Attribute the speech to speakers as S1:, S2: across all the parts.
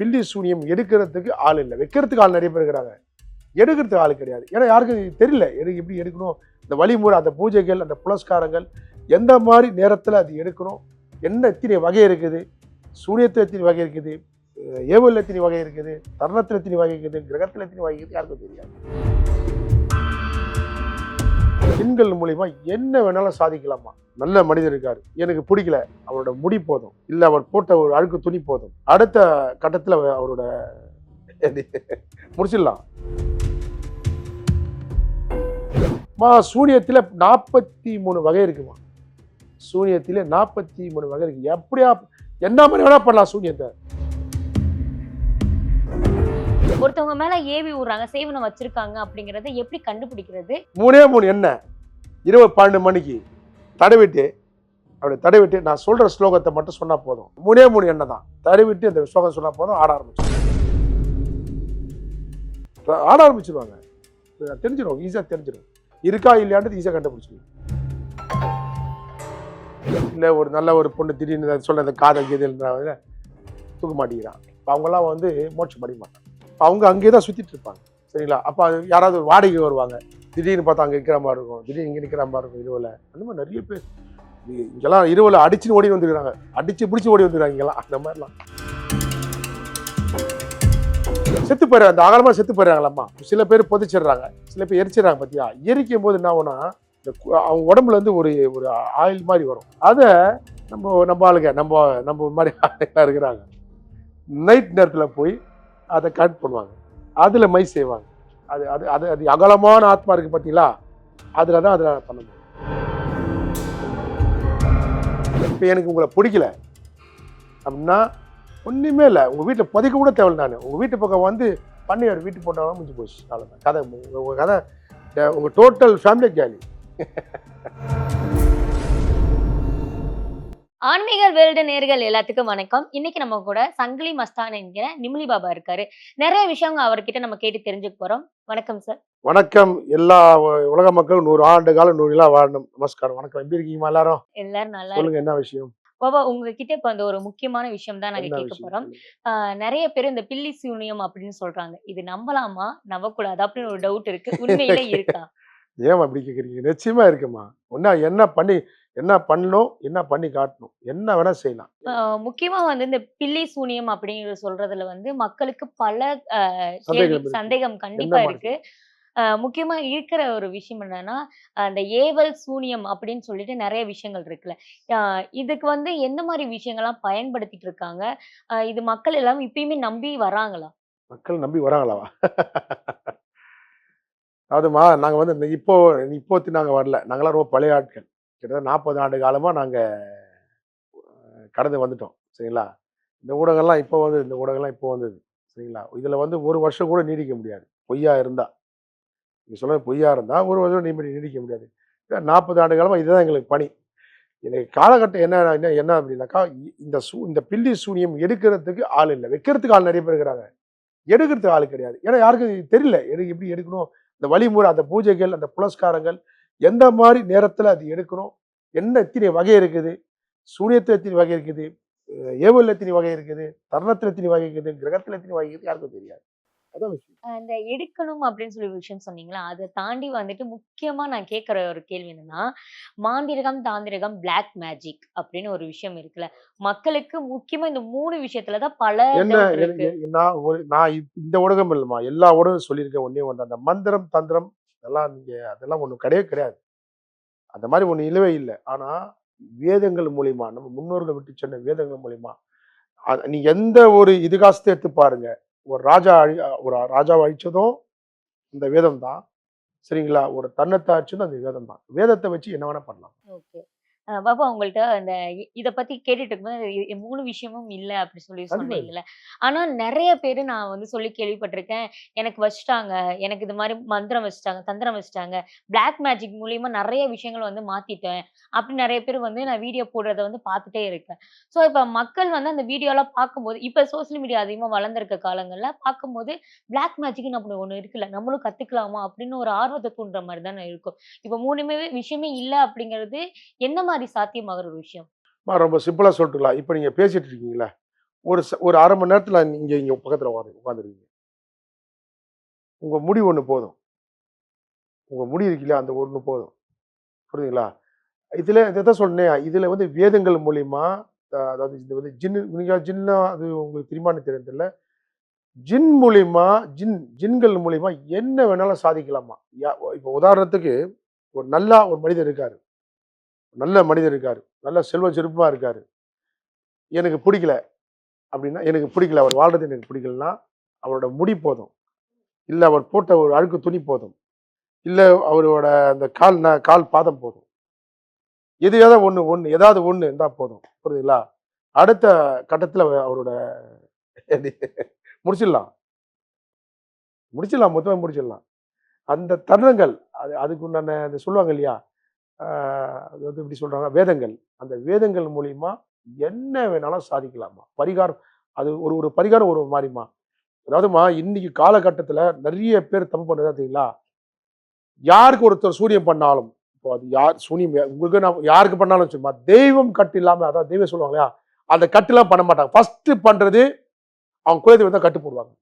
S1: பில்லி சூனியம் எடுக்கிறதுக்கு ஆள் இல்லை, வைக்கிறதுக்கு ஆள் நிறைய பேர் இருக்கிறாங்க, எடுக்கிறதுக்கு ஆள் கிடையாது. ஏன்னா யாருக்கும் தெரியல எப்படி எடுக்கணும், இந்த வழிமுறை, அந்த பூஜைகள், அந்த புலஸ்காரங்கள் எந்த மாதிரி நேரத்தில் அது எடுக்கணும், என்ன எத்தனை வகை இருக்குது, சூரியத்தில் எத்தனை வகை இருக்குது, ஏவல் எத்தனை வகை இருக்குது, தருணத்தில் எத்தனை வகை இருக்குது, கிரகத்தில் எத்தனை வகை இருக்குது, யாருக்கும் தெரியாது. பெண்கள் மூலியமா என்ன வேணாலும் சாதிக்கலாமா. நல்ல மனிதர் இருக்காரு, எனக்கு பிடிக்கல, அவரோட முடி போதும், இல்ல அவர் போட்ட ஒரு அழுக்கு துணி போதும், அடுத்த கட்டத்தில் அவரோட முடிச்சிடலாம். சூனியத்தில் 43 வகை இருக்குமா. சூனியத்தில் 43 வகை இருக்கு. எப்படியா என்ன மாதிரி வேணா பண்ணலாம் சூனியத்தை.
S2: ஒருத்தவங்க மேல ஏவி விடுறாங்க, சேவனம் வச்சிருக்காங்க அப்படிங்கறத எப்படி கண்டுபிடிக்கிறது?
S1: 3 எண்ணெய் 12 மணிக்கு தடவிட்டு, அப்படி தடவிட்டு நான் சொல்ற ஸ்லோகத்தை மட்டும் சொன்னா போதும். 3 எண்ணெய் தான் தடவிட்டு அந்த ஸ்லோகம் சொன்னா போதும், ஆட ஆரம்பிச்சிருவாங்க. தெரிஞ்சிடும், ஈஸியா தெரிஞ்சிடும், இருக்கா இல்லையான்றது ஈஸியா கண்டுபிடிச்சிடும். இல்லை ஒரு நல்ல ஒரு பொண்ணு திடீர்னு சொல்ல அந்த காதல் கீதல்ன்ற தூக்க மாட்டேங்கிறான், அவங்கெல்லாம் வந்து மோட்சம் படிக்க மாட்டாங்க, அவங்க அங்கேயே தான் சுற்றிட்டு இருப்பாங்க. சரிங்களா? அப்போ அது யாராவது ஒரு வாடகை வருவாங்க, திடீர்னு பார்த்தா அங்கே இருக்கிற மாதிரி இருக்கும், திடீர்னு இங்கே நிற்கிற மாதிரி இருக்கும் இரவில். அந்த மாதிரி நிறைய பேர் இங்கெல்லாம் இரவில் அடிச்சுன்னு ஓடி வந்துருக்காங்க, அடிச்சு பிடிச்சி ஓடி வந்துருக்காங்க இங்கெல்லாம். அந்த மாதிரிலாம் செத்து போயிடுறாங்க, அந்த அகலமாக செத்து போயிடுறாங்களம்மா. சில பேர் புதைச்சிடுறாங்க, சில பேர் எரிச்சிடறாங்க. பார்த்தியா, எரிக்கும் போது என்ன ஆகுனா அவங்க உடம்புல இருந்து ஒரு ஒரு ஆயில் மாதிரி வரும். அதை நம்ம ஆளுங்க நம்ம மாதிரி ஆளுங்க இருக்கிறாங்க, நைட் நேரத்தில் போய் அதை கட் பண்ணுவாங்க, அதில் மை செய்வாங்க. அது அது அது அது அகலமான ஆத்மா இருக்குது பார்த்தீங்களா, அதில் தான் அதில் பண்ண முடியும். இப்போ எனக்கு உங்களை பிடிக்கல அப்படின்னா ஒன்றுமே இல்லை, உங்கள் வீட்டில் புதைக்க கூட தேவையில்லை. நான் உங்கள் வீட்டு பக்கம் வந்து பண்ணி ஒரு வீட்டு போட்டாலும் முடிஞ்சு போச்சு, அவ்வளோதான் கதை. உங்கள் கதை, உங்கள் டோட்டல் ஃபேமிலி கேலி.
S2: ஆன்மீக வேல்டு நேர்கள் எல்லாத்துக்கும் வணக்கம். இன்னைக்கு நம்ம கூட சங்கிலி மஸ்தான் என்கிற நிமிலி பாபா இருக்காரு. நிறைய விஷயங்கள் அவர்கிட்ட நம்ம கேட்டு தெரிஞ்சுக்க போறோம். வணக்கம் சார்.
S1: வணக்கம். எல்லா உலக மக்களும் 100 ஆண்டு காலம் 100 நாள் வாழணும். நமஸ்காரம். வணக்கம். எப்படி இருக்கீங்க எல்லாரும்?
S2: எல்லாரும் நல்லா
S1: சொல்லுங்க, என்ன விஷயம்
S2: பாபா? உங்ககிட்ட இப்ப அந்த ஒரு முக்கியமான விஷயம் தான் நாங்க கேட்க போறோம். நிறைய பேர் இந்த பில்லி சூனியம் அப்படின்னு சொல்றாங்க, இது நம்பலாமா நம்பக்கூடாது அப்படின்னு ஒரு டவுட் இருக்கு, உண்மையிலே இருக்கா?
S1: ஏன் அப்படி கேட்குறீங்க? நிச்சயமா இருக்குமா. ஒன்னா என்ன பண்ணணும், என்ன பண்ணி காட்டணும், என்ன வேணா செய்யலாம்.
S2: முக்கியமா வந்து இந்த பில்லி சூனியம் அப்படிங்கிற சொல்றதுல வந்து மக்களுக்கு பல சந்தேகம் கண்டிப்பா இருக்கு. முக்கியமா இருக்கிற ஒரு விஷயம் என்னன்னா, அந்த ஏவல் சூனியம் அப்படின்னு சொல்லிட்டு நிறைய விஷயங்கள் இருக்குல்ல. இதுக்கு வந்து எந்த மாதிரி விஷயங்கள்லாம் பயன்படுத்திட்டு இருக்காங்க? இது மக்கள் எல்லாம் இப்பயுமே நம்பி வராங்களா?
S1: மக்கள் நம்பி வராங்களாவா? அதுமா, நாங்கள் வந்து இப்போத்தி நாங்கள் வரல, நாங்களாம் ரொம்ப பழைய ஆட்கள். கிட்டத்தட்ட 40 ஆண்டு காலமாக நாங்கள் கடந்து வந்துட்டோம். சரிங்களா? இந்த ஊடகம்லாம் இப்போ வந்தது. சரிங்களா? இதில் வந்து ஒரு வருஷம் கூட நீடிக்க முடியாது, பொய்யா இருந்தால். நீங்கள் சொல்ல பொய்யா இருந்தால் ஒரு வருஷம் நீடிக்க முடியாது. 40 ஆண்டு காலமாக இதுதான் எங்களுக்கு பணி. எனக்கு காலகட்டம் என்ன அப்படின்னாக்கா, இந்த பில்லி சூனியம் எடுக்கிறதுக்கு ஆள் இல்லை, வைக்கிறதுக்கு ஆள் நிறைய பேர் இருக்கிறாங்க, எடுக்கிறதுக்கு ஆள் கிடையாது. ஏன்னா யாருக்கும் தெரியல எப்படி எடுக்கணும், இந்த வழிமுறை, அந்த பூஜைகள், அந்த புலஸ்காரங்கள் எந்த மாதிரி நேரத்தில் அது எடுக்கணும், என்ன எத்தனை வகை இருக்குது, சூரியத்தில் எத்தனை வகை இருக்குது, ஏவல் எத்தனை வகை இருக்குது, தருணத்தில் எத்தனை வகை இருக்குது, கிரகத்தில் எத்தனை வகை இருக்குது, யாருக்கும் தெரியாது. அதான் விஷயம்.
S2: இந்த எடுக்கணும் அப்படின்னு சொல்லி ஒரு விஷயம் சொன்னீங்களா, அதை தாண்டி வந்துட்டு முக்கியமா நான் கேட்கிற ஒரு கேள்வி என்னன்னா, மாந்திரிகம், தாந்திரிகம், பிளாக் மேஜிக் அப்படின்னு ஒரு விஷயம் இருக்குல்ல, மக்களுக்கு முக்கியமா இந்த 3 விஷயத்துலதான் பல இருக்கு.
S1: நான் இந்த ஊடகம் இல்லைம்மா, எல்லா ஊடகம் சொல்லியிருக்கேன். ஒண்ணே அந்த மந்திரம் தந்திரம் அதெல்லாம் ஒண்ணு கிடையவே கிடையாது. அந்த மாதிரி ஒண்ணு இல்லவே இல்லை. ஆனா வேதங்கள் மூலியமா, நம்ம முன்னோர்கள் விட்டு சொன்ன வேதங்கள் மூலியமா, நீ எந்த ஒரு இதிகாசத்தை எடுத்து பாருங்க, ஒரு ராஜாவை அழிச்சதும் இந்த வேதம் தான். சரிங்களா? ஒரு தன்னத்தை அழிச்சதும் அந்த வேதம் தான். வேதத்தை வச்சு என்ன வேணா பண்ணலாம்.
S2: ஓகே. பாபா, உங்கள்ட்ட அந்த இத பத்தி கேட்டுட்டு இருக்கும்போது 3 விஷயமும் இல்ல அப்படி சொல்லி சொன்னீங்கல்ல. ஆனா நெறைய பேரு நான் வந்து சொல்லி கேள்விப்பட்டிருக்கேன். எனக்கு வச்சுட்டாங்க, எனக்கு இது மாரி மந்திரம் வச்சுட்டாங்க, தந்திரம் வச்சுட்டாங்க, பிளாக் மேஜிக் மூலியமா நெறைய விஷயங்கள் வந்து மாத்திட்டேன் அப்படி நெறைய பேர் வந்து நான் வீடியோ போடுறத வந்து பார்த்துட்டே இருக்கேன். ஸோ இப்ப மக்கள் வந்து அந்த வீடியோலாம் பார்க்கும்போது, இப்ப சோசியல் மீடியா அதிகமா வளர்ந்திருக்க காலங்கள்ல பார்க்கும்போது, பிளாக் மேஜிக்ன்னு அப்படி ஒண்ணு இருக்குல்ல, நம்மளும் கத்துக்கலாமா அப்படின்னு ஒரு ஆர்வத்த தூண்டுற மாரி தானே இருக்கும். இப்ப 3மே விஷயமே இல்ல அப்படிங்கிறது எந்த மாதிரி சாத்தியமாகிற ஒரு விஷயம்?
S1: ரொம்ப சிம்பிளா சொல்லிட்டுலாம். இப்ப நீங்க பேசிட்டு இருக்கீங்களா, ஒரு அரை மணி நேரத்துல இங்க பக்கத்துல உட்காந்துருக்கீங்க. உங்க முடி ஒண்ணு போதும். உங்க முடி இருக்கு இல்லையா, அந்த ஒண்ணு போதும். புரியுதுங்களா? இதுல இதான் சொன்னேன். இதுல வந்து வேதங்கள் மூலியமா அதாவது இது வந்து ஜின்னா அது உங்களுக்கு தெரியுமான்னு தெரியல. ஜின் மூலியமா ஜின்கள் மூலியமா என்ன வேணாலும் சாதிக்கலாமா. இப்போ உதாரணத்துக்கு ஒரு மனிதர் இருக்காரு. நல்ல மனிதர் இருக்காரு. நல்ல செல்வ செழிப்பா இருக்காரு. எனக்கு பிடிக்கல அப்படின்னா, எனக்கு பிடிக்கல. அவர் வாழ்றது எனக்கு பிடிக்கலன்னா, அவரோட முடி போதும். இல்ல அவர் போட்ட ஒரு அழுக்கு துணி போதும். இல்ல அவரோட அந்த கால் பாதம் போதும். ஏதாவது ஒண்ணு இருந்தா போதும். புரியுதுங்களா? அடுத்த கட்டத்துல அவரோட முடிச்சிடலாம். மொத்தமா முடிச்சிடலாம். அந்த தருணங்கள் அதுக்கு உண்டான சொல்லுவாங்க இல்லையா? அது வந்து எப்படி சொல்றாங்க? வேதங்கள். அந்த வேதங்கள் மூலியமா என்ன வேணாலும் சாதிக்கலாமா. பரிகாரம் அது ஒரு பரிகாரம் ஒரு மாறிமா. அதாவதுமா இன்னைக்கு காலகட்டத்துல நிறைய பேர் தப்பு பண்ணதா தெரியுங்களா? யாருக்கு ஒருத்தர் சூனியம் பண்ணாலும், இப்போ அது யார் சூனியம் உங்களுக்கு யாருக்கு பண்ணாலும் சும்மா தெய்வம் கட்டு இல்லாம, அதாவது தெய்வம் சொல்லுவாங்க இல்லையா? அந்த கட்டுலாம் பண்ண மாட்டாங்க. ஃபர்ஸ்ட் பண்றது அவங்க குலதெய்வம் தான் கட்டு போடுவாங்க.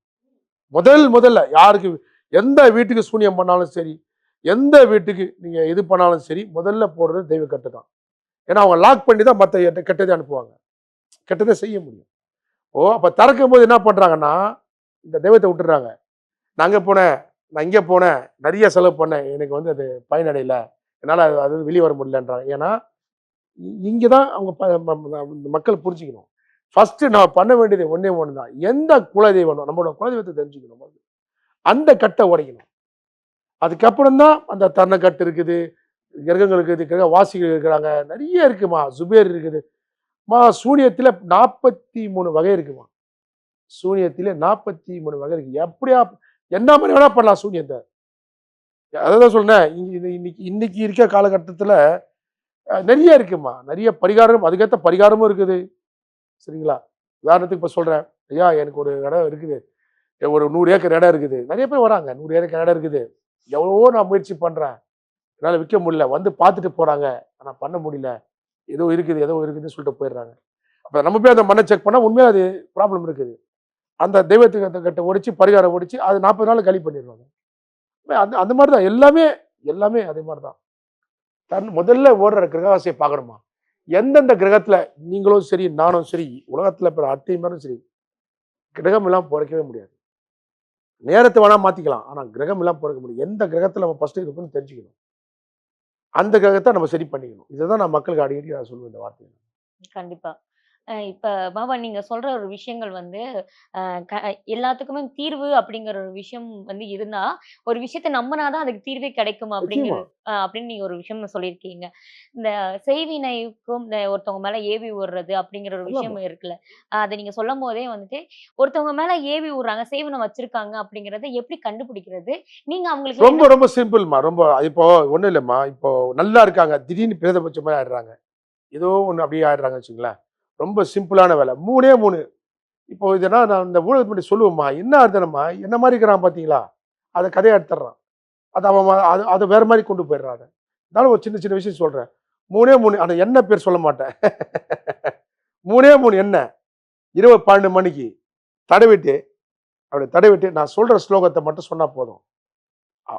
S1: முதல்ல யாருக்கு எந்த வீட்டுக்கு சூனியம் பண்ணாலும் சரி, எந்த வீட்டுக்கு நீங்க இது பண்ணாலும் சரி, முதல்ல போடுறது தெய்வ கட்டு தான். ஏன்னா அவங்க லாக் பண்ணி தான் மத்த கெட்டதை அனுப்புவாங்க. கெட்டதை செய்ய முடியும். அப்ப திறக்கும் போது என்ன பண்றாங்கன்னா, இந்த தெய்வத்தை விட்டுறாங்க. நான் அங்க போனேன், நான் இங்க போனேன், நிறைய செலவு பண்ணேன். எனக்கு வந்து அது பயனடையல. என்னால அது வெளியே வர முடியலன்றாங்க. ஏன்னா இங்கதான் அவங்க மக்கள் புரிஞ்சுக்கணும். ஃபர்ஸ்ட் நான் பண்ண வேண்டியது ஒண்ணே ஒண்ணுதான். எந்த குலதெய்வம் நம்மளோட குலதெய்வத்தை தெரிஞ்சுக்கணும். அந்த கட்டை உடைக்கணும். அதுக்கப்புறம் தான் அந்த தர்ணக்கட்டு இருக்குது, கிரகங்கள் இருக்குது, கிரக வாசிகள் இருக்கிறாங்க, நிறைய இருக்குமா. சுபேர் இருக்குது. சூனியத்துல 43 வகை இருக்குமா. சூனியத்திலே 43 வகை இருக்கு. எப்படியா என்ன மாதிரி வேணா பண்ணலாம் சூனியத்தை. அதான் சொன்னேன். இன்னைக்கு இருக்க காலகட்டத்துல நிறைய இருக்குமா. நிறைய பரிகாரம், அதுக்கேற்ற பரிகாரமும் இருக்குது. சரிங்களா? உதாரணத்துக்கு இப்ப சொல்றேன். ஐயா எனக்கு ஒரு இடம் இருக்குது. ஒரு 100 ஏக்கர் இடம் இருக்குது. நிறைய பேர் வராங்க. 100 ஏக்கர் இடம் இருக்குது. எவ்வளவோ நான் முயற்சி பண்றேன். என்னால விற்க முடியல. வந்து பார்த்துட்டு போறாங்க. ஆனா பண்ண முடியல. ஏதோ இருக்குதுன்னு சொல்லிட்டு போயிடுறாங்க. அப்ப நம்ம போய் அந்த மண்ணை செக் பண்ணா உண்மையா அது ப்ராப்ளம் இருக்குது. அந்த தெய்வத்துக்கு அந்த கட்டை ஒடிச்சு பரிகாரம் ஒடிச்சு அது 40 நாள் காலி பண்ணிடுவாங்க. அந்த மாதிரி தான் எல்லாமே அதே மாதிரி தான். முதல்ல ஓடுற கிரகவாசியை பார்க்கணுமா. எந்தெந்த கிரகத்துல நீங்களும் சரி, நானும் சரி, உலகத்துல பிற அத்தையும் சரி, கிரகம் எல்லாம் பொறைக்கவே முடியாது. நேரத்தை வேணா மாத்திக்கலாம். ஆனா கிரகம் எல்லாம் பொறைக்க முடியும். எந்த கிரகத்துல நம்ம ஃபர்ஸ்ட் இருக்குன்னு தெரிஞ்சுக்கணும். அந்த கிரகத்தை நம்ம சரி பண்ணிக்கணும். இதுதான் நான் மக்களுக்கு அடிக்கடி சொல்லுவேன் இந்த வார்த்தையை.
S2: கண்டிப்பா. இப்ப பாபா நீங்க சொல்ற ஒரு விஷயங்கள் வந்து அ க எல்லாத்துக்குமே தீர்வு அப்படிங்கிற ஒரு விஷயம் வந்து இருந்தா, ஒரு விஷயத்த நம்புனா தான் அதுக்கு தீர்வே கிடைக்கும்
S1: நிச்சயமா.
S2: அப்படின்னு நீங்க ஒரு விஷயம் சொல்லியிருக்கீங்க. இந்த செய்வினைக்கும் இந்த ஒருத்தவங்க மேல ஏவி விடுறது அப்படிங்கிற ஒரு
S1: ஆமா.
S2: விஷயம் இருக்குல்ல. அத நீங்க சொல்லும்போதே வந்துட்டு, ஒருத்தவங்க மேல ஏவி விடுறாங்க, செய்வினை வச்சிருக்காங்க அப்படிங்கிறத எப்படி கண்டுபிடிக்கிறது? நீங்க அவங்களுக்கு
S1: ரொம்ப
S2: என்ன
S1: ரொம்ப சிம்பிள்மா. ரொம்ப இப்போ ஒண்ணும் இல்லம்மா. இப்போ நல்லா இருக்காங்க. திடீர்னு பிரேதபட்சம் மாதிரி ஆயிடுறாங்க. ஏதோ ஒண்ணு அப்படியே ஆயிடுறாங்கன்னு வச்சுங்களேன். ரொம்ப சிம்பிளான வேலை. 3 இப்போ இதனா நான் இந்த ஊடகத்தை பத்தி சொல்லுவேம்மா. என்ன அர்த்தம்மா? என்ன மாரி இருக்கிறான் பார்த்தீங்களா? அத கதையா எடுத்துடுறான். அது அவன் அது வேற மாரி கொண்டு போயிடுறான் அத. அதனால ஒரு சின்ன சின்ன விஷயம் சொல்றேன். 3 அந்த எண்ணெய் பேர் சொல்ல மாட்டேன். 3 எண்ணெய். இரவு 12 மணிக்கு தடவிட்டு, அப்படி தடவிட்டு நான் சொல்ற ஸ்லோகத்த மட்டும் சொன்னா போதும்.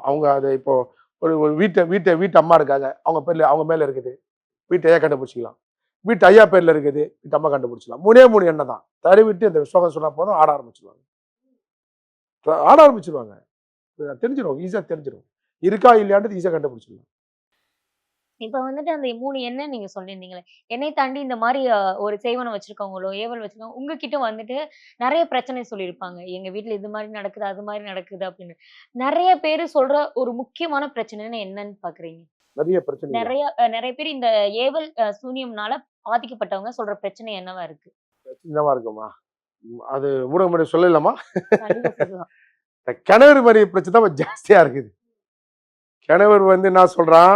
S1: அவங்க அத இப்போ ஒரு ஒரு வீட்டு அம்மா இருக்காங்க. அவங்க மேல இருக்குது. வீட்டு ஐயா கண்டுபிடிச்சுக்கலாம். வீட்டு ஐயா பேர்ல இருக்குது. வீட்டு அம்மா கண்டுபிடிச்சலாம். 3 எண்ணெய் தான். தடவிட்டு இந்த ஸ்லோகம் சொன்னா போதும் ஆட ஆரம்பிச்சுருவாங்க. ஆட ஆரம்பிச்சுருவாங்க. தெரிஞ்சிரும். ஈஸியா தெரிஞ்சிரும். இருக்கா இல்லையான்றது ஈஸியா கண்டுபிடிச்சிடலாம்.
S2: இப்ப வந்துட்டு அந்த 3 எண்ண நீங்க சொல்லியிருந்தீங்களே. என்னை தாண்டி இந்த மாரி ஒரு செய்வன வச்சிருக்கவங்களோ, ஏவல் வச்சிருக்கவங்க உங்ககிட்ட வந்துட்டு நெறைய பிரச்சனை சொல்லியிருப்பாங்க. எங்க வீட்ல இது மாரி நடக்குது, அது மாரி நடக்குது அப்படின்னு. நெறைய பேரு சொல்ற ஒரு முக்கியமான பிரச்சனைன்னு என்னன்னு பார்க்குறீங்க?
S1: நெறைய பிரச்சனைகள்.
S2: நெறைய பேர் இந்த ஏவல் சூனியம்னால பாதிக்கப்பட்டவங்க சொல்ற பிரச்சனை என்னவா இருக்கு?
S1: பிரச்சனையா இருக்குமா? அது ஊடகம் முன்னாடி சொல்லலாமா?
S2: கண்டிப்பா சொல்லலாம்.
S1: இந்த கிணறு மாரி பிரச்சனை தான் ஜாஸ்தியா இருக்குது. கிணவர் வந்து என்ன சொல்றான்?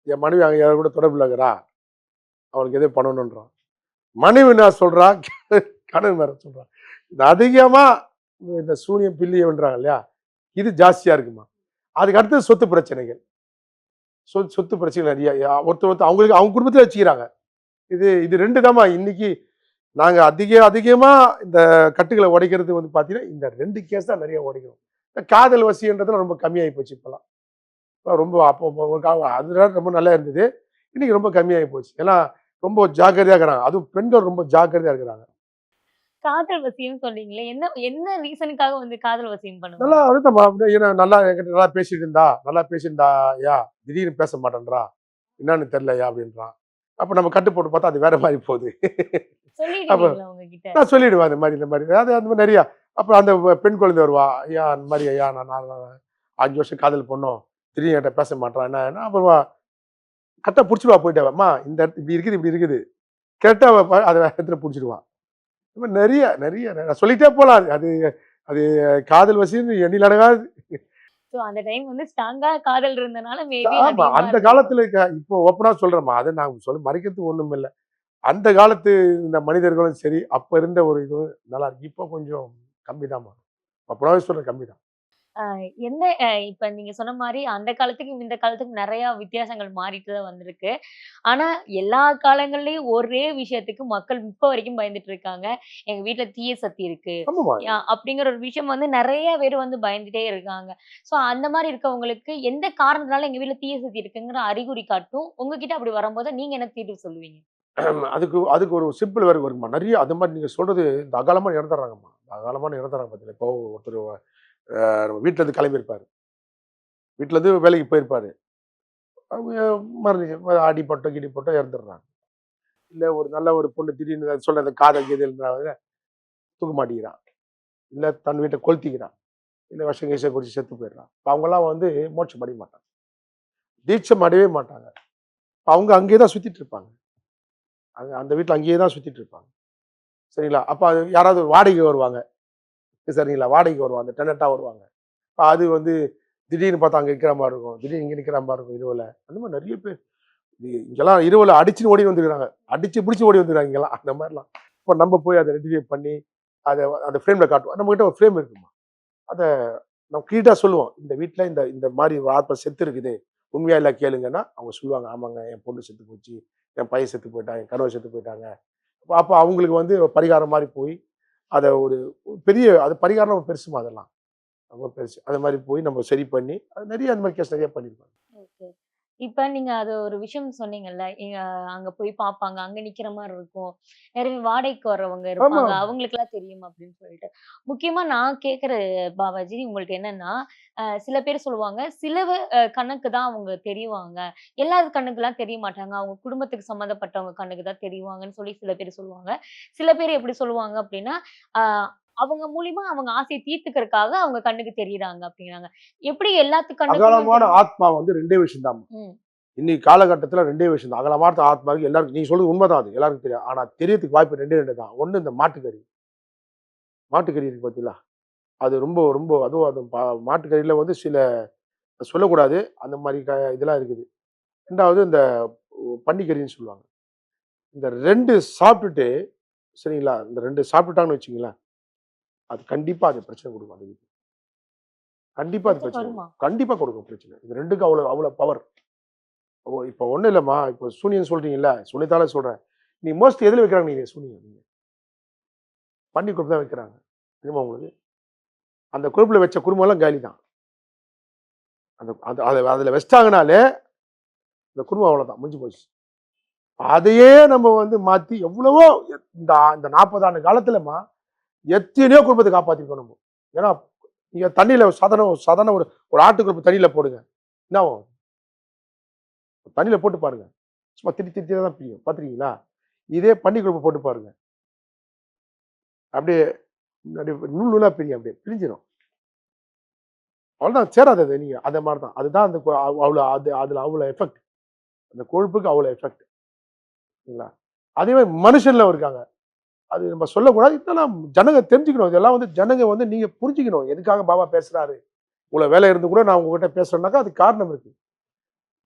S1: என் மனைவி அங்க யார் கூட தொடர்புல இருக்கிறா. அவளுக்கு எதோ பண்ணணுன்றான். மனைவி என்ன சொல்றா? கணவன் வேற சொல்றான். இது அதிகமா இந்த சூனியம், பில்லியம்ன்றாங்க இல்லையா? இது ஜாஸ்தியா இருக்குமா. அதுக்கு அடுத்தது சொத்து பிரச்சனைகள். சொத்து பிரச்சனைகள் நெறைய. ஒருத்தர் அவங்களுக்கு அவங்க குடும்பத்திலே வச்சுக்கிறாங்க. இது 2 தாம்மா இன்னைக்கு நாங்க அதிகமா இந்த கட்டுகளை உடைக்கிறது வந்து பாத்தீங்கன்னா இந்த 2 கேஸ் தான் நிறைய உடைக்கிறோம். இந்த காதல் வசின்றதுல ரொம்ப கம்மியாகி போச்சு இப்பெல்லாம். ரொம்ப அதனால ரொம்ப நல்லா இருந்தது. இன்னைக்கு ரொம்ப கம்மியாகி போச்சு. ஏன்னா ரொம்ப ஜாக்கிரதையா இருக்கிறாங்க. அதுவும் பெண்கள் ரொம்ப ஜாக்கிரதையா இருக்கிறாங்க.
S2: காதல் வசியம் சொன்னீங்களே, என்ன என்ன ரீசனுக்காக வந்து காதல் வசியம்
S1: நல்லா
S2: பண்ணுவாங்க?
S1: அழுத்தமா அப்படியே ஏன்னா நல்லா என்கிட்ட நல்லா பேசிட்டு இருந்தா யா திடீர்னு பேச மாட்டேன்றா என்னன்னு தெரியலையா அப்படின்றான். அப்ப நம்ம கட்டு போட்டு பார்த்தா அது வேற மாதிரி போகுது. அப்ப
S2: சொல்லிடுவீங்களா உங்ககிட்ட?
S1: நான் சொல்லிடுவேன் இந்த மாதிரி அது அந்த மாதிரி நிறையா. அப்புறம் அந்த பெண் குழந்தை வருவா, ஐயா அந்த மாதிரி ஐயா நான் 5 வருஷம் காதல் பண்ணோம், திடீர்னு என்கிட்ட பேச மாட்டான் என்ன அப்புறமா கரெக்டாக பிடிச்சிடுவா போயிட்டு அம்மா இந்த இடத்து இப்படி இருக்குது கரெக்டாக அதை இடத்துல பிடிச்சிடுவான். இந்த மாதிரி நிறைய நிறைய நான் சொல்லிட்டே போகலாம். அது அது காதல் வசின்னு எண்ணில் அடங்காது.
S2: சோ அந்த டைம் வந்து ஸ்ட்ராங்கா காதல் இருந்தனால மேபி
S1: ஆமா
S2: அதிகமா
S1: அந்த
S2: இருந்திருக்கும்.
S1: காலத்துல இப்போ ஓப்பனா சொல்றேம்மா அதை நான் சொல்ல மறைக்கிறதுக்கு ஒண்ணும் இல்லை. அந்த காலத்து இந்த மனிதர்களும் சரி அப்ப இருந்த ஒரு இது நல்லா இருக்கு. இப்போ கொஞ்சம் கம்மி தான். அப்பனாவே சொல்றேன் கம்மி தான்.
S2: எந்த இப்ப நீங்க சொன்ன மாரி அந்த காலத்துக்கும், இந்த காலத்துக்கும் நெறைய வித்தியாசங்கள் மாறிட்டு தான் வந்திருக்கு. ஆனா, எல்லா காலங்கள்லயும் ஒரே விஷயத்துக்கு மக்கள் இப்ப வரைக்கும் பயந்துட்டு இருக்காங்க. எங்க வீட்ல தீய சக்தி இருக்கு.
S1: ஆமாமா.
S2: அப்படிங்கிற ஒரு விஷயம் வந்து நெறைய பேர் வந்து பயந்துட்டே இருக்காங்க. ஸோ அந்த மாரி இருக்கவங்களுக்கு எந்த காரணத்தினால எங்க வீட்ல தீய சக்தி இருக்குங்கிற அறிகுறி காட்டும். உங்ககிட்ட அப்படி வரும்போது நீங்க என்ன தீர்வு சொல்லுவீங்க?
S1: அதுக்கு அதுக்கு ஒரு சிம்பிள் வேற வருமா நிறைய அது மாதிரி நீங்க சொல்றது இந்த அகாலமா இறந்துடுறாங்கம்மா. அகாலமான இறந்துடுறாங்க பார்த்தீங்களா. இப்போ ஒருத்தர் வீட்டுல இருந்து கிளம்பியிருப்பாரு. வீட்டுல இருந்து வேலைக்கு போயிருப்பாரு. அவங்க மரணம் அடிபட்டோ கிடிப்பட்டோ இறந்துடுறாங்க. இல்ல ஒரு நல்ல ஒரு பொண்ணு திடீர்னு சொல்ற அந்த காதல் கீதல்ன்றாங்க தூக்க மாட்டேங்கிறான். இல்ல தன் வீட்டை கொளுத்திக்கிறான். இல்ல விஷம் கீசம் குடிச்சு செத்து போயிடுறான். இப்ப அவங்கெல்லாம் வந்து மோட்சம் அடைய மாட்டாங்க. தீட்சம் அடையவே மாட்டாங்க. அவங்க அங்கேயே தான் சுத்திட்டு இருப்பாங்க. அந்த வீட்டுல அங்கேயே தான் சுத்திட்டு இருப்பாங்க. சரிங்களா? அப்ப அது யாராவது வாடகை வருவாங்க. சரிங்களா? வாடகைக்கு வருவாங்க. டெனன்ட்டா வருவாங்க. இப்ப அது வந்து திடீர்னு பார்த்தா அங்க நிக்கிற மாரி இருக்கும். திடீர்னு இங்க நிக்கிற மாரி இருக்கும் இரவுல. அந்த மாரி நெறைய பேர் இங்கெல்லாம் இரவுல அடிச்சுன்னு ஓடி வந்துருக்காங்க. அடிச்சு புடிச்சு ஓடி வந்துருக்காங்க இங்கெல்லாம். அந்த மாரிலாம். இப்ப நம்ம போய் அத ரெக்டிஃபை பண்ணி, அத அந்த ஃப்ரேம்ல காட்டுவோம். நம்மகிட்ட ஒரு ஃப்ரேம் இருக்குமா. அத நம்ம கிளீயரா சொல்லுவோம். இந்த வீட்ல இந்த இந்த மாரி ஒரு ஆத்மா செத்து இருக்குது. உண்மையா இல்ல கேளுங்கன்னா, அவங்க சொல்லுவாங்க. ஆமாங்க என் பொண்ணு செத்து போச்சு. என் பையன் செத்து போயிட்டான். என் கணவர் செத்து போயிட்டாங்க. அப்ப அவங்களுக்கு வந்து பரிகாரம் மாரி போய், அத ஒரு பெரிய அது பரிகாரம் பெருசுமா அதெல்லாம். ரொம்ப பெருசு. அது மாரி போய் நம்ம சரி பண்ணி, அது நெறைய அந்த மாரி கேஸ் நெறைய பண்ணியிருக்காங்க.
S2: ஓகே. இப்ப நீங்க அது ஒரு விஷயம் சொன்னீங்கல்ல, அங்க போய் பார்ப்பாங்க. அங்க நிக்கிற மாரி இருக்கும். நெறைய வாடகைக்கு வர்றவங்க
S1: ஆமா.
S2: இருப்பாங்க. அவங்களுக்கெல்லாம் தெரியும் அப்படின்னு சொல்லிட்டு. முக்கியமா நான் கேட்கிற பாபாஜி உங்களுக்கு என்னன்னா, சில பேர் சொல்லுவாங்க, சிலவு கண்ணுக்கு தான் அவங்க தெரிவாங்க. எல்லார் கண்ணுக்குலாம் தெரிய மாட்டாங்க. அவங்க குடும்பத்துக்கு சம்மந்தப்பட்டவங்க கண்ணுக்கு தான் தெரிவாங்கன்னு சொல்லி சில பேர் சொல்லுவாங்க. சில பேர் எப்படி சொல்லுவாங்க அப்படின்னா, அ அவங்க மூலியமா அவங்க ஆசைய தீர்த்துக்கிறதுக்காக அவங்க கண்ணுக்கு தெரியிறாங்க அப்படிங்கிறாங்க. எப்படி எல்லாத்து கண்ணுக்குமே
S1: அகலமான
S2: தெரியும்?
S1: ஆத்மா வந்து 2டே விஷயம் தான்.
S2: ம்.
S1: இன்னைக்கு காலகட்டத்தில 2டே விஷயம் தான். அகலமான ஆத்மாவுக்கு எல்லாருக்கும் நீங்க சொல்றது உண்மதான் அது. எல்லாருக்கும் தெரியும். ஆனா தெரியறதுக்கு வாய்ப்பு 2 தான். ஒண்ணு இந்த மாட்டுக்கறி. மாட்டுக்கறி இருக்கு பார்த்தீங்களா? அது ரொம்ப ரொம்ப அதுவும் அது மாட்டுக்கறியில வந்து சில சொல்லக்கூடாது. அந்த மாரி இதெல்லாம் இருக்குது. 2வது இந்த பன்னிக்கறின்னு சொல்லுவாங்க. இந்த 2 சாப்பிட்டுட்டு சரிங்களா? இந்த 2 சாப்பிட்டுட்டாங்கன்னு வச்சுக்கங்களேன், அது கண்டிப்பா அது பிரச்சனை குடுக்கும் அந்த வீட்ல. கண்டிப்பா அது
S2: பிரச்சனை
S1: பிரச்சனை
S2: வருமா?
S1: குடுக்கும். கண்டிப்பா குடுக்கும் பிரச்சனை. இது 2க்கும் அவ்வளோ அவ்வளோ பவர். இப்போ ஒண்ணும் இல்லம்மா. இப்போ சூனியம்ன்னு சொல்றீங்கல்ல, சூனியத்தால சொல்றேன். நீ மோஸ்ட்லி எதுல வைக்கிறாங்க நீங்க சூனியம் நீங்க? பன்னி கொழுப்பு தான் வைக்கிறாங்க. தெரியுமா உங்களுக்கு? அந்த கொழுப்புல வச்ச குருமெல்லாம் காலி தான். அந்த அது அத அதுல வச்சுட்டாங்கனாலே, அந்த குருமம் அவ்வளோதான். முடிஞ்சு போச்சு. அதையே நம்ம வந்து மாத்தி எவ்வளவோ இந்த இந்த 40 ஆண்டு காலத்துலம்மா, எத்தனையோ குடும்பத்த காப்பாத்திருக்கோம் நம்ம. ஏன்னா, நீங்க தண்ணீல சாதாரண ஒரு ஒரு ஆட்டு கொழுப்பு தண்ணீல போடுங்க. என்ன ஆகும்? தண்ணீல போட்டு பாருங்க. சும்மா திரி திரியா தான் பிரியும். பார்த்துருக்கீங்களா? இதே பன்னி கொழுப்பு போட்டு பாருங்க. அப்படியே அப்படியே நூல் நூலா பிரியும் அப்படியே. பிரிஞ்சிரும். அவ்வளோதான் சேராது அது நீங்க. அந்த மாரி தான். அதுதான் அந்த அவ்வளோ அதுல அவ்வளோ எஃபெக்ட். அந்த கொழுப்புக்கு அவ்வளோ எஃபெக்ட். சரிங்களா? அதே மாரி மனுஷன்ல இருக்காங்க. அது நம்ம சொல்லக்கூடாது. இதெல்லாம் ஜனங்க தெரிஞ்சுக்கணும். இதெல்லாம் வந்து ஜனங்க வந்து நீங்க புரிஞ்சுக்கணும். எதுக்காக பாபா பேசுறாரு? இவ்வளோ வேலை இருந்து கூட நான் உங்ககிட்ட பேசுறேன்னாக்கா, அதுக்கு காரணம் இருக்கு.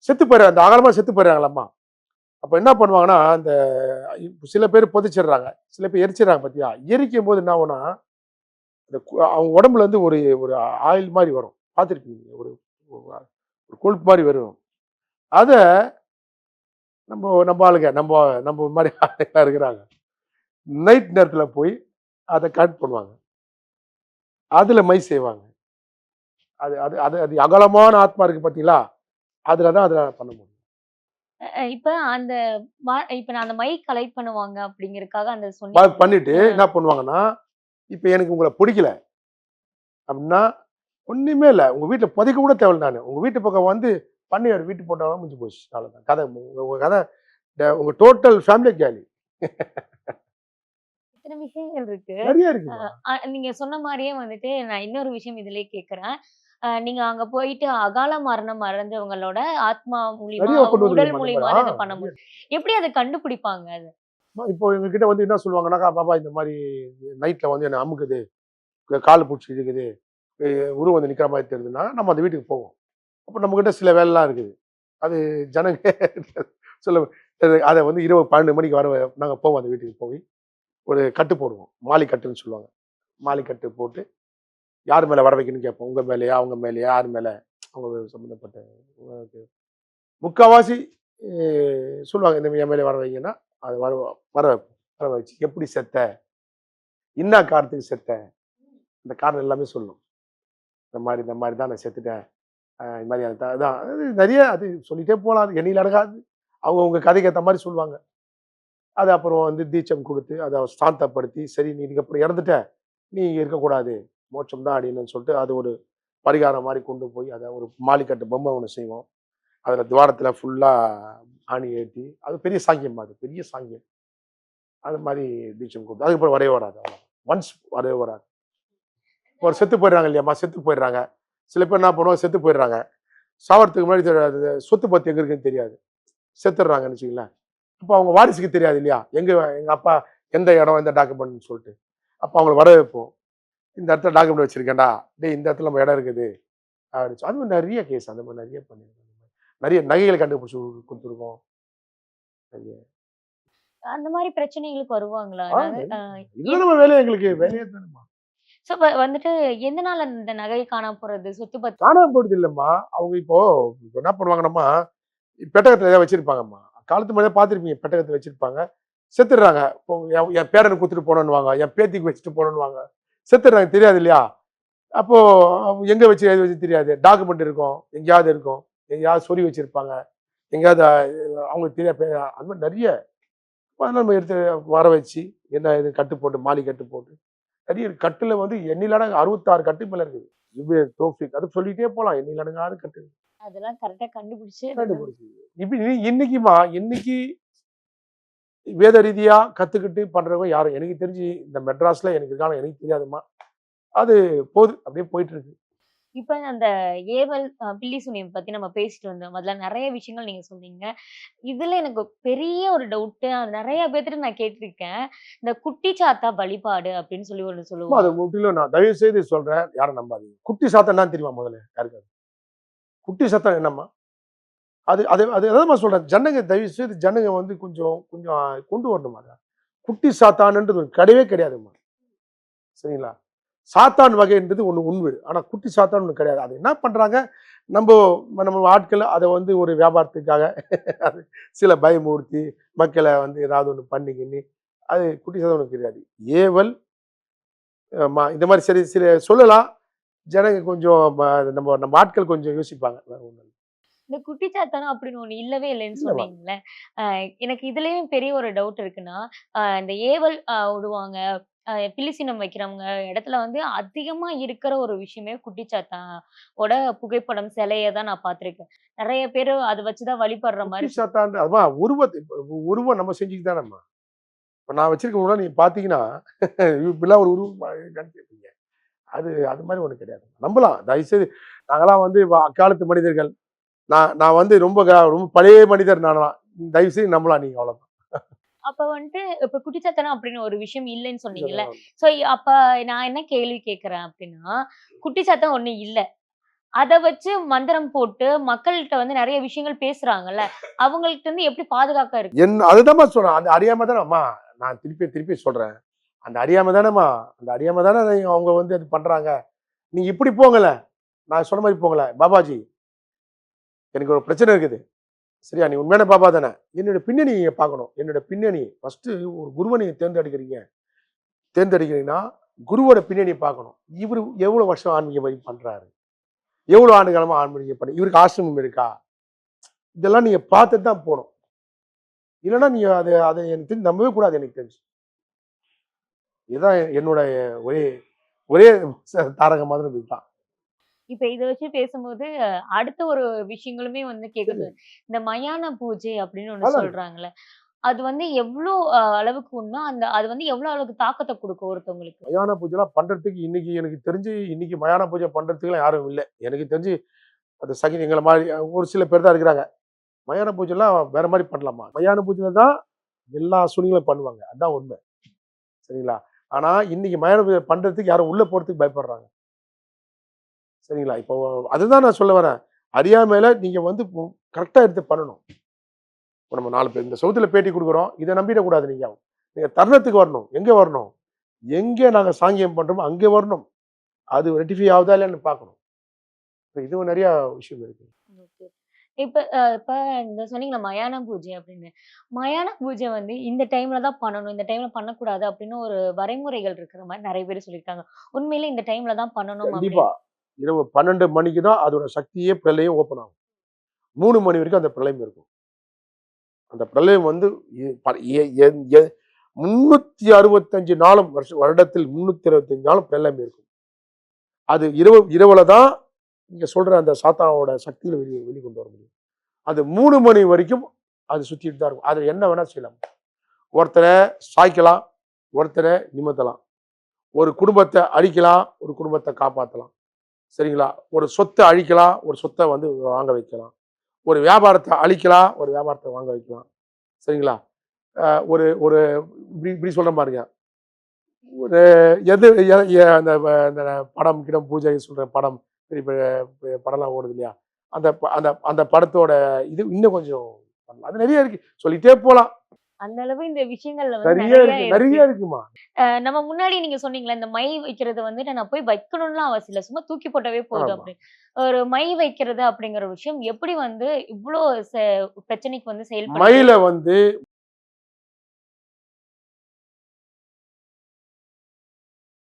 S1: செத்து போயிடுறாங்க. அந்த அகாலமா செத்து போயிடுறாங்களாம்மா. அப்ப என்ன பண்ணுவாங்கன்னா, அந்த சில பேர் புதைச்சிடுறாங்க. சில பேர் எரிச்சிடுறாங்க பாத்தியா? எரிக்கும்போது என்ன ஆகும்னா, அந்த அவங்க உடம்புல இருந்து ஒரு ஒரு ஆயில் மாரி வரும். பார்த்திருப்பீங்க. ஒரு ஒரு கொழுப்பு மாரி வரும். அத நம்ம நம்ம ஆளுங்க நம்ம நம்ம மாரி ஆளுங்க இருக்கிறாங்க. நைட் நேரத்துல போய் அதை கட் பண்ணுவாங்க. அதுல மை செய்வாங்க. அது அது அது அது அகலமான ஆத்மா இருக்கு பார்த்தீங்களா? அதுல தான் அத பண்ண முடியும்.
S2: இப்ப அந்த இப்ப நான் அந்த மைக் கலெக்ட் பண்ணுவாங்க அப்படிங்கிறதுக்காக அந்த சொன்னீங்க.
S1: பண்ணிட்டு என்ன பண்ணுவாங்கன்னா, இப்ப எனக்கு உங்கள புடிக்கல அப்படின்னா, ஒண்ணுமே இல்ல. உங்க வீட்ல புதைக்க கூட தேவையில்ல நானு. உங்க வீட்டு பக்கம் வந்து பண்ணையார் வீட்டு போட்டாலும் முடிஞ்சு போச்சு. அவ்வளவுதான். கதை உங்க கதை உங்க டோட்டல் ஃபேமிலி காலி.
S2: இத்தன விஷயங்கள் இருக்கு.
S1: நெறைய இருக்குமா.
S2: நீங்க சொன்ன மாரியே வந்துட்டு நான் இன்னொரு விஷயம் இதிலயே கேட்கிறேன். நீங்க அங்க போயிட்டு அகால மரணம் அடைஞ்சவங்களோட ஆத்மா மூலியமா,
S1: நெறைய கொண்டு
S2: அவங்க உடல்
S1: வந்துருக்கோம் அந்த
S2: மூலியமா
S1: மாரி.
S2: இத பண்ண முடியும். எப்படி அத கண்டுபிடிப்பாங்க அது?
S1: இப்போ எங்ககிட்ட வந்து என்ன சொல்லுவாங்கன்னாக்கா, பாபா இந்த மாரி நைட்ல வந்து என்ன அமுக்குது, கால் புடிச்சு இழுக்குது, உருவம் வந்து நிக்கிற மாரி தெரியுதுன்னா, நம்ம அந்த வீட்டுக்கு போவோம். அப்ப நம்மகிட்ட சில வேலைலாம் இருக்குது. அது ஜனங்க சொல்ல அத வந்து இரவு 12 மணிக்கு நாங்க போவோம் அந்த வீட்டுக்கு போய், ஒரு கட்டு போடுவோம். மாலி கட்டுன்னு சொல்லுவாங்க. மாலி கட்டு போட்டு, யார் மேல வர வைக்கணும்னு கேட்போம். உங்க மேலயா? அவங்க மேலயா? யார் மேல? அவங்க சம்பந்தப்பட்ட முக்காவாசி சொல்லுவாங்க. இந்த என் மேல வர வைங்கன்னா, அது வர வைப்போம். வர வச்சு, எப்படி செத்த? என்ன காரணத்துக்கு செத்த? இந்த காரணம் எல்லாமே சொல்லும். இந்த மாரி தான் நான் செத்துட்டேன். இந்த மாரி அதான் அது நெறைய அது சொல்லிட்டே போலாம். அது எண்ணில அடங்காது. அவங்கவங்க கதைக்கு ஏத்த மாரி சொல்லுவாங்க. அது அப்புறம் வந்து தீட்சம் குடுத்து, அத சாந்தப்படுத்தி, சரி நீ இதுக்கப்புறம் இறந்துட்ட. நீ இங்க இருக்கக்கூடாது. மோட்சம் தான் அடையணும்னு சொல்லிட்டு, அது ஒரு பரிகாரம் மாரி கொண்டு போய், அத ஒரு மாலிக்கட்டு பொம்மை ஒண்ணு செய்வோம். அதுல துவாரத்துல ஃபுல்லா ஆணி ஏத்தி, அது பெரிய சாங்கியம் அது. பெரிய சாங்கியம். அது மாரி தீட்சம் குடுத்து, அதுக்கப்புறம் வரவே வராது. அவ்வளவுதான். ஒன்ஸ் வரவே வராது. ஒரு செத்து போயிடுறாங்க இல்லையாம்மா? செத்து போயிடுறாங்க. சில பேர் என்ன பண்ணுவாங்க, செத்து போயிடுறாங்க. சாவறதுக்கு முன்னாடி அது சொத்து பத்து எங்க இருக்குன்னு தெரியாது. செத்துடுறாங்கன்னு வச்சுக்கங்களேன். அப்ப அவங்க வாரிசுக்கு தெரியாது இல்லையா? எங்க அப்பா எந்த இடம், எந்த டாக்குமெண்ட்ன்னு சொல்லிட்டு. அப்ப அவங்கள வர வைப்போம். இந்த இடத்துல டாக்குமெண்ட் வச்சிருக்கேன்டா. டேய் இந்த இடத்துல நம்ம இடம் இருக்குது. அப்படின்னு அது மாதிரி நெறைய கேஸ் அந்த மாரி நெறைய பண்ணியிருக்கோம். நெறைய நகைகள கண்டுபிடிச்சு குடுத்துருக்கோம். நெறைய.
S2: அந்த மாரி பிரச்சனைகளுக்கு வருவாங்களா?
S1: ஆ
S2: அதாவது
S1: இதுதான் நம்ம வேலையே எங்களுக்கு. வேலையே தானேம்மா.
S2: சோ வந்துட்டு எதனால இந்த நகை காணாம போறது? சொத்து பத்து
S1: காணாம போறது இல்லம்மா. அவங்க இப்போ என்ன பண்ணுவாங்கன்னாம்மா, பெட்டகத்துல ஏதாவது வச்சிருப்பாங்கம்மா. காலத்து முன்னாடியே பார்த்திருப்பீங்க. பெட்டகத்துல வச்சிருப்பாங்க. செத்துடுறாங்க. இப்போ என் பேரனுக்கு குடுத்துட்டு போனோன்னுவாங்க. என் பேத்திக்கு வச்சுட்டு போனோன்னுவாங்க. செத்துடுறாங்க தெரியாது இல்லையா? அப்போ எங்க வச்சு எது வச்சு தெரியாது. டாக்குமெண்ட் இருக்கும். எங்கேயாவது இருக்கும். எங்கேயாவது சொருவி வச்சிருப்பாங்க. எங்கேயாவது அவங்களுக்கு தெரியாது. அந்த மாதிரி நெறைய அதெல்லாம் நம்ம எடுத்து வர வச்சு, என்ன இது கட்டு போட்டு, மாலி கட்டு போட்டு, நெறைய கட்டுல வந்து எண்ணிலடங்கா 66 கட்டு மேல இருக்குது. ஜுபேர், தௌஃபீக் அது சொல்லிட்டே போலாம். எண்ணிலடங்காத கட்டு.
S2: அதெல்லாம் கரெக்ட்டா கண்டுபிடிச்சு
S1: கண்டுபிடிச்சு. இப்ப இன்னைக்குமா, இன்னைக்கு வேத ரீதியா கத்துக்கிட்டு பண்றவங்க யாரும் எனக்கு தெரிஞ்சு இந்த மெட்ராஸ்ல எனக்கு இருக்காங்க எனக்கு தெரியாதும்மா. அது போது. அப்படியே போயிட்டு இருக்கு.
S2: இப்ப அந்த ஏவல், பில்லி சூனியம் பத்தி நம்ம பேசிட்டு வந்தோம். அதுல நெறைய விஷயங்கள் நீங்க சொன்னீங்க. இதுல எனக்கு பெரிய ஒரு டவுட்டு, நெறைய பேத்துட்ட நான் கேட்டுருக்கேன். இந்த குட்டி சாத்தா வழிபாடு அப்படின்னு சொல்லி ஒண்ணு
S1: அம்மா, அது
S2: சொல்லுவாங்க.
S1: முற்றிலும் நான் தயவு செய்து சொல்றேன். யாரும் நம்பாதீங்க. குட்டி சாத்தன் என்னன்னு தெரியுமா முதல்ல? யாருக்காவது? குட்டி சாத்தன் என்னம்மா? அது அது அது அதாம்மா சொல்றேன். ஜனங்க தயவு செய்து ஜனங்க வந்து கொஞ்சம் கொஞ்சம் கொண்டு வரணும்மா அத. குட்டி சாத்தான்ன்றது ஒரு கிடையவே கிடையாதும்மா. சரிங்களா? சாத்தான் வகைன்றது ஒண்ணு உண்டு. ஆனா குட்டி சாத்தான் ஒண்ணு கிடையாது. அது என்ன பண்றாங்க, நம்ப நம்ம ஆட்கள் அத வந்து ஒரு வியாபாரத்துக்காக அது சில பயமுறுத்தி, மக்கள வந்து ஏதாவது ஒண்ணு பண்ணி கிண்ணி, அது குட்டி சாத்தான் ஒண்ணு கிடையாது. ஏவல், இந்த மாரி சரி சில சொல்லலாம். ஜனங்க கொஞ்சம் நம்ம நம்ம ஆட்கள் கொஞ்சம் யோசிப்பாங்க. வேற ஒண்ணும் இல்ல.
S2: இந்த குட்டி சாத்தானா அப்படின்னு ஒண்ணு இல்லவே இல்லைன்னு
S1: இல்லம்மா.
S2: சொன்னீங்கல்ல. எனக்கு இதுலயும் பெரிய ஒரு டவுட் இருக்குன்னா, இந்த ஏவல் விடுவாங்க. பில்லி சூனியம் வைக்கிறவங்க இடத்துல வந்து அதிகமா இருக்கிற ஒரு விஷயமே குட்டிச்சாத்தான் ஓட புகைப்படம், சிலைய தான் நான் பார்த்துருக்கேன். நெறைய பேரு அத வச்சு தான் வழிபடுற
S1: குட்டி
S2: மாரி
S1: சாத்தான் அம்மா உருவம் நம்ம செஞ்சுட்டு தானேம்மா. இப்ப நான் வச்சிருக்க உருவம் நீங்க பார்த்தீங்கன்னா, இப்படிலாம் ஒரு உருவம் இருக்கான்னு கேட்பீங்க. அது அது மாரி ஒண்ணும் கிடையாது. நம்பலாம். தயவுசெய்து நாங்கலாம் வந்து அக்காலத்து மனிதர்கள். நான் நான் வந்து ரொம்ப பழைய மனிதர் நான்லாம். தயவுசெய்து நம்பலாம் நீங்க அவ்வளோதான்.
S2: அப்ப வந்துட்டு இப்ப குட்டிச்சாத்தானம் அப்படின்னு ஒரு விஷயம் இல்லைன்னு சொன்னீங்கல்ல.
S1: இதெல்லாம்
S2: சோ அப்ப நான் என்ன கேள்வி கேட்கிறேன் அப்படின்னா, குட்டிச்சாத்தான் ஒண்ணு இல்ல. அத வச்சு மந்திரம் போட்டு மக்கள்ட்ட வந்து நெறைய விஷயங்கள் பேசுறாங்கல்ல. அவங்கள்ட்ட இருந்து எப்படி பாதுகாக்க இருக்கு?
S1: அதுதாம்மா சொல்றேன். அந்த அறியாம தானே அம்மா நான் திருப்பி திருப்பி சொல்றேன். அந்த அறியாம தானேம்மா, அந்த அறியாம தானே அவங்க வந்து அது பண்றாங்க. நீங்க இப்படி போங்களேன். நான் சொன்ன மாரி போங்களேன். பாபாஜி எனக்கு ஒரு பிரச்சனை இருக்குது. சரியா? நீ உண்மையான பாபா தானே. என்னோட பின்னணி நீங்க பார்க்கணும். என்னோட பின்னணி ஃபர்ஸ்ட் ஒரு குருவை நீங்க தேர்ந்தெடுக்கிறீங்கன்னா, குருவோட பின்னணி பார்க்கணும். இவரு எவ்வளவு வருஷம் ஆன்மீக பணி பண்றாரு? எவ்வளவு ஆண்டு காலமா ஆன்மீக பணி? இவருக்கு ஆசிரமம் இருக்கா? இதெல்லாம் நீங்க பார்த்துட்டு தான் போணும். இல்லைன்னா நீங்க அதை எனக்கு தெரிஞ்சு நம்பவே கூடாது எனக்கு தெரிஞ்சு. இதுதான் என்னோட ஒரே ஒரே தாரக மந்திரம் இதுதான்.
S2: இப்ப இத வச்சு பேசும்போது, அடுத்த ஒரு விஷயங்களுமே வந்து கேட்குது. இந்த மயான பூஜை அப்படின்னு ஒண்ணு
S1: அதான்
S2: சொல்றாங்கல்ல. அது வந்து எவ்ளோ அளவுக்கு உண்மை? அது வந்து எவ்ளோ அளவுக்கு தாக்கத்த குடுக்கும் ஒருத்தவங்களுக்கு?
S1: மயான பூஜைலாம் பண்றதுக்கு இன்னைக்கு எனக்கு தெரிஞ்சு இன்னைக்கு மயான பூஜை பண்றதுக்குலாம் யாரும் இல்ல. எனக்கு தெரிஞ்சு அந்த சகின் எங்கள மாரி ஒரு சில பேர் தான் இருக்கிறாங்க. மயான பூஜைலாம் வேற மாரி பண்ணலாமா? மயான பூஜையில தான் எல்லா சூனியங்களும் பண்ணுவாங்க. அதான் உண்மை. சரிங்களா? ஆனா இன்னைக்கு மயான பூஜை பண்றதுக்கு யாரும் உள்ள போறதுக்கு பயப்படுறாங்க. சரிங்களா? இப்போ அதுதான் நான் சொல்ல வரேன். அறியாமையில நீங்க வந்து கரெக்ட்டா எடுத்து பண்ணணும். இப்ப நம்ம 4 பேர் இந்த செவுத்துல பேட்டி குடுக்குறோம். இத நம்பிடக்கூடாது நீங்க. நீங்க தருணத்துக்கு வரணும். எங்க வரணும்? எங்க நாங்க சாங்கியம் பண்றோமோ அங்க வரணும். அது ரெக்டிஃபை ஆகுதா இல்லையான்னு பார்க்கணும். இப்ப இதுவும் நெறைய விஷயம் இருக்கு.
S2: ஓகே. இப்ப இந்த சொன்னீங்கல்ல மயான பூஜை அப்படின்னு. மயான பூஜை வந்து இந்த டைம்ல தான் பண்ணணும். இந்த டைம்ல பண்ணக்கூடாது அப்படின்னு ஒரு வரைமுறைகள் இருக்கிற மாரி நெறைய பேர் சொல்லியிருக்காங்க. உண்மையிலே இந்த டைம்ல தான் பண்ணணும்
S1: கண்டிப்பா.
S2: அப்படின்னு.
S1: இரவு 12 மணிக்கு தான் அதோட சக்தியே பிரளயம் ஓப்பன் ஆகும். 3 மணி வரைக்கும் அந்த பிரளயம் இருக்கும். அந்த பிரளயம் வந்து எ ப எ எ எ 365 நாளும் வருடத்தில் 365 நாளும் பிரளயம் இருக்கும். அது இரவுல தான் நீங்க சொல்ற அந்த சாத்தானோட சக்தியில வெளிக்கொண்டு வர முடியும். அது 3 மணி வரைக்கும் அது சுத்திட்டு தான் இருக்கும். அது என்ன வேணா செய்யலாம். ஒருத்தர சாய்க்கலாம், ஒருத்தர நிமித்தலாம். ஒரு குடும்பத்த அழிக்கலாம், ஒரு குடும்பத்த காப்பாத்தலாம். சரிங்களா? ஒரு சொத்த அழிக்கலாம், ஒரு சொத்த வந்து வாங்க வைக்கலாம். ஒரு வியாபாரத்த அழிக்கலாம், ஒரு வியாபாரத்த வாங்க வைக்கலாம். சரிங்களா? ஒரு ஒரு இப்படி இப்படி சொல்றேன் பாருங்க. ஒரு எது எ எ அந்த அந்த படம் கிடம் பூஜை சொல்ற படம் பெரிய பெரிய படம்லாம் ஓடுது இல்லையா? அந்த அந்த அந்த படத்தோட இது இன்னும் கொஞ்சம் பண்ணலாம். அது நெறைய இருக்கு. சொல்லிட்டே போலாம்.
S2: அந்த அளவு இந்த விஷயங்கள்ல வந்து
S1: நெறைய
S2: நெறைய
S1: இருக்கு.
S2: இருக்கு.
S1: நெறைய இருக்குமா.
S2: நம்ம முன்னாடி நீங்க சொன்னீங்கல்ல, இந்த மை வைக்கிறது வந்துட்டு நான் போய் வைக்கணும்லாம் அவசியம் இல்ல. சும்மா தூக்கி போட்டாவே போதும்
S1: ஆமா.
S2: அப்படி. ஒரு மை வைக்கிறது அப்படிங்கிற விஷயம் எப்படி வந்து இவ்ளோ பிரச்சனைக்கு வந்து செயல்படுது?
S1: மயில வந்து